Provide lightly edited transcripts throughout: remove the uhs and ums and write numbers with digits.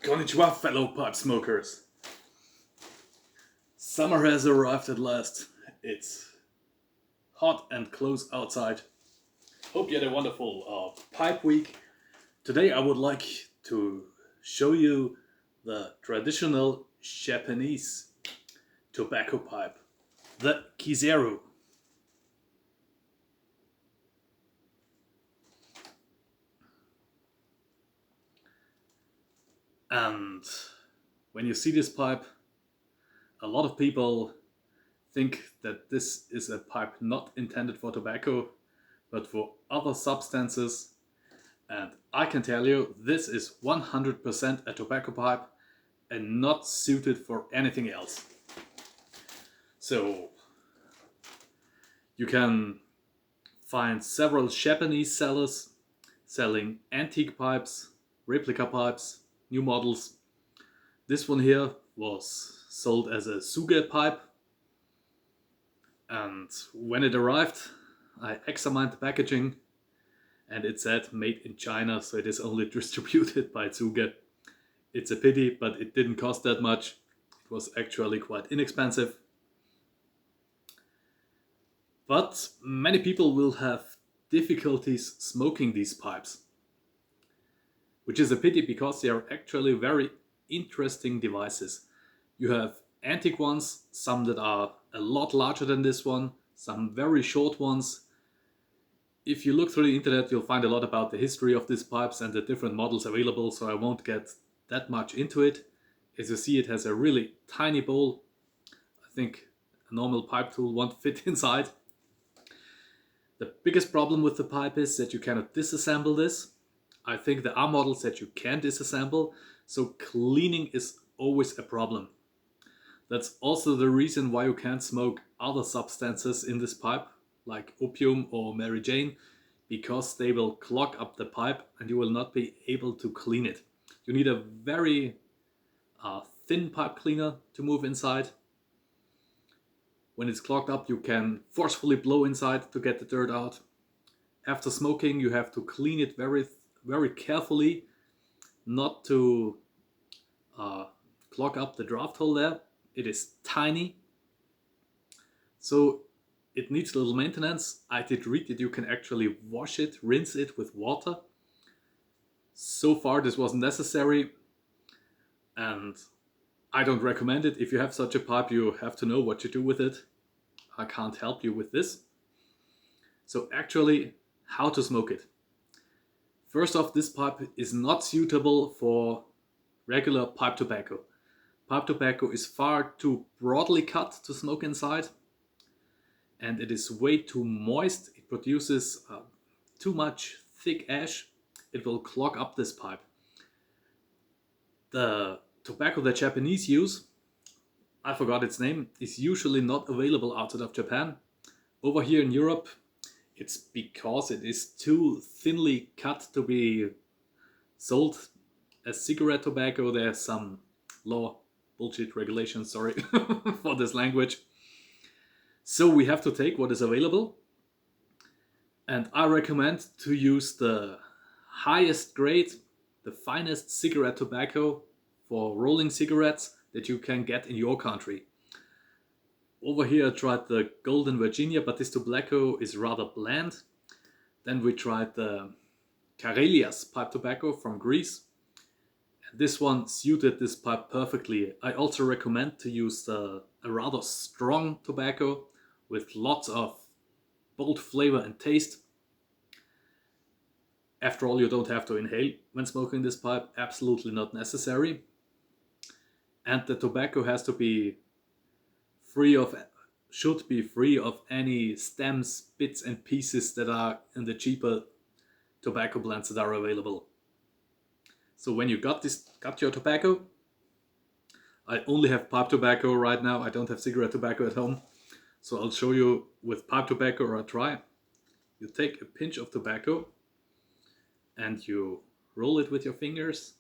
Konnichiwa, fellow pipe smokers. Summer has arrived at last. It's hot and close outside. Hope you had a wonderful pipe week. Today I would like to show you the traditional Japanese tobacco pipe, the Kiseru. And when you see this pipe, a lot of people think that this is a pipe not intended for tobacco, but for other substances. And I can tell you, this is 100% a tobacco pipe and not suited for anything else. So you can find several Japanese sellers selling antique pipes, replica pipes, new models. This one here was sold as a shag pipe, and when it arrived I examined the packaging and it said made in China, so it is only distributed by Tsuge. It's a pity, but it didn't cost that much. It was actually quite inexpensive. But many people will have difficulties smoking these pipes, which is a pity because they are actually very interesting devices. You have antique ones, some that are a lot larger than this one, some very short ones. If you look through the internet, you'll find a lot about the history of these pipes and the different models available, so I won't get that much into it. As you see, it has a really tiny bowl. I think a normal pipe tool won't fit inside. The biggest problem with the pipe is that you cannot disassemble this. I think there are models that you can disassemble, so cleaning is always a problem. That's also the reason why you can't smoke other substances in this pipe, like opium or Mary Jane, because they will clog up the pipe and you will not be able to clean it. You need a very thin pipe cleaner to move inside. When it's clogged up, you can forcefully blow inside to get the dirt out. After smoking, you have to clean it very carefully, not to clog up the draft hole there. It is tiny, so it needs a little maintenance. I did read that you can actually wash it, rinse it with water. So far this wasn't necessary, and I don't recommend it. If you have such a pipe, you have to know what to do with it. I can't help you with this. So actually, how to smoke it. First off, this pipe is not suitable for regular pipe tobacco. Pipe tobacco is far too broadly cut to smoke inside, and it is way too moist. It produces too much thick ash. It will clog up this pipe. The tobacco the Japanese use, I forgot its name, is usually not available outside of Japan. Over here in Europe, it's because it is too thinly cut to be sold as cigarette tobacco. There's some law bullshit regulations, sorry for this language. So we have to take what is available, and I recommend to use the highest grade, the finest cigarette tobacco for rolling cigarettes that you can get in your country. Over here I tried the Golden Virginia, but this tobacco is rather bland. Then we tried the Karelia's pipe tobacco from Greece. This one suited this pipe perfectly. I also recommend to use a rather strong tobacco with lots of bold flavor and taste. After all, you don't have to inhale when smoking this pipe, absolutely not necessary. And the tobacco has to be should be free of any stems, bits and pieces that are in the cheaper tobacco blends that are available. So when you got your tobacco, I only have pipe tobacco right now. I don't have cigarette tobacco at home. So I'll show you with pipe tobacco or a try. You take a pinch of tobacco and you roll it with your fingers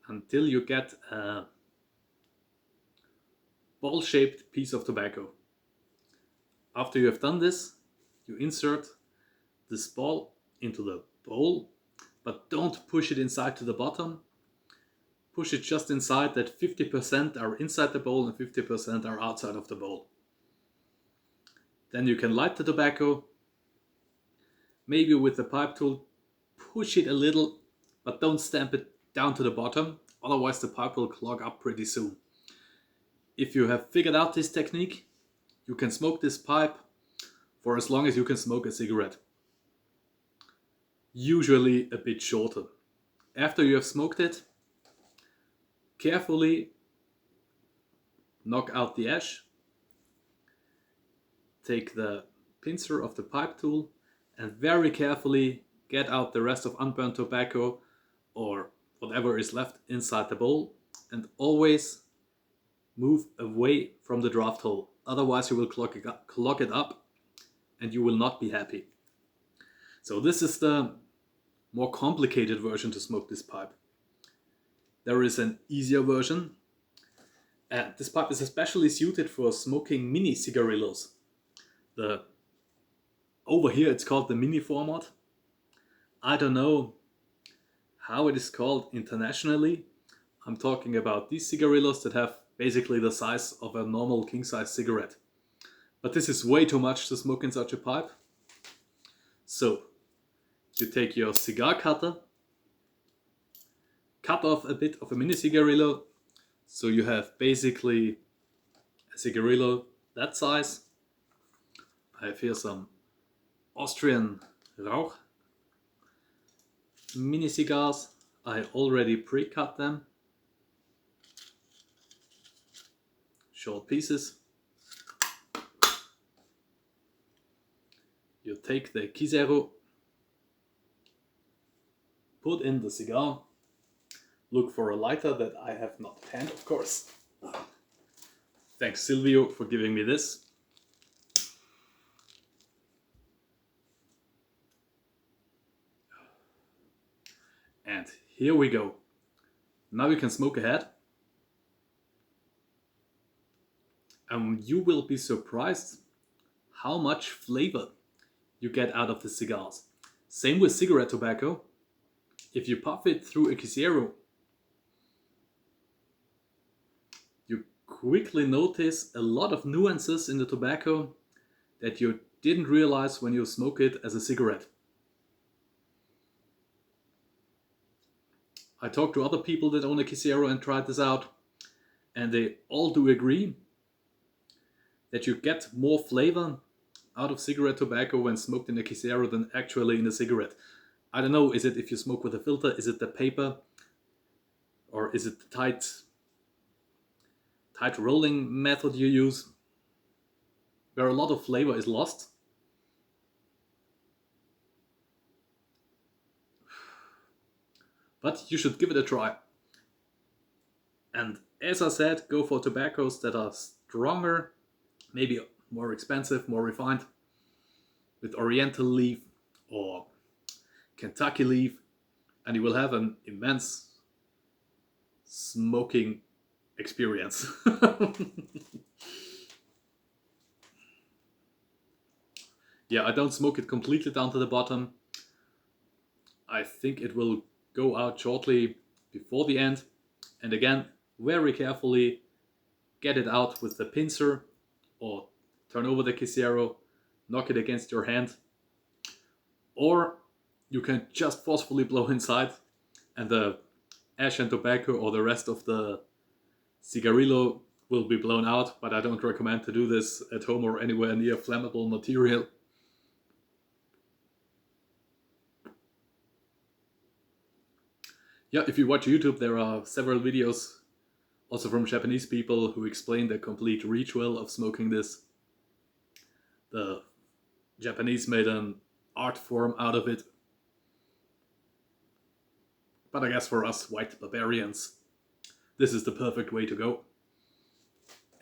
until you get a ball-shaped piece of tobacco. After you have done this, you insert this ball into the bowl, but don't push it inside to the bottom. push it just inside, that 50% are inside the bowl and 50% are outside of the bowl. Then you can light the tobacco. Maybe with the pipe tool, push it a little, but don't stamp it down to the bottom, otherwise the pipe will clog up pretty soon. If you have figured out this technique, you can smoke this pipe for as long as you can smoke a cigarette. Usually a bit shorter. After you have smoked it, carefully knock out the ash, take the pincer of the pipe tool and very carefully get out the rest of unburned tobacco or whatever is left inside the bowl, and always move away from the draft hole. Otherwise you will clog it up and you will not be happy. So this is the more complicated version to smoke this pipe. There is an easier version. This pipe is especially suited for smoking mini cigarillos. Over here it's called the mini format. I don't know how it is called internationally. I'm talking about these cigarillos that have basically the size of a normal king-size cigarette. But this is way too much to smoke in such a pipe. So you take your cigar cutter, cut off a bit of a mini cigarillo, so you have basically a cigarillo that size. I have here some Austrian Rauch mini cigars. I already pre-cut them, short pieces. You take the Kiseru, put in the cigar, look for a lighter that I have not at hand, of course. Thanks Silvio for giving me this. And here we go. Now you can smoke ahead. And you will be surprised how much flavor you get out of the cigars. Same with cigarette tobacco. If you puff it through a Kiseru, you quickly notice a lot of nuances in the tobacco that you didn't realize when you smoke it as a cigarette. I talked to other people that own a Kiseru and tried this out, and they all do agree that you get more flavor out of cigarette tobacco when smoked in a Kiseru than actually in a cigarette. I don't know, is it if you smoke with a filter, is it the paper, or is it the tight rolling method you use, where a lot of flavor is lost? But you should give it a try. And as I said, go for tobaccos that are stronger, maybe more expensive, more refined, with Oriental leaf or Kentucky leaf, and you will have an immense smoking experience. Yeah, I don't smoke it completely down to the bottom. I think it will go out shortly before the end. And again, very carefully get it out with the pincer or turn over the Kiseru, knock it against your hand. Or you can just forcefully blow inside and the ash and tobacco or the rest of the cigarillo will be blown out, but I don't recommend to do this at home or anywhere near flammable material. Yeah, if you watch YouTube, there are several videos, also from Japanese people, who explain the complete ritual of smoking this. The Japanese made an art form out of it. But I guess for us white barbarians, this is the perfect way to go.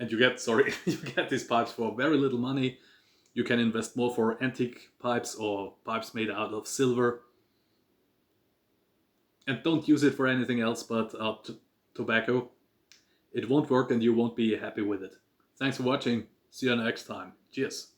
And you get, you get these pipes for very little money. You can invest more for antique pipes or pipes made out of silver. And don't use it for anything else but tobacco. It won't work and you won't be happy with it. Thanks for watching. See you next time. Cheers.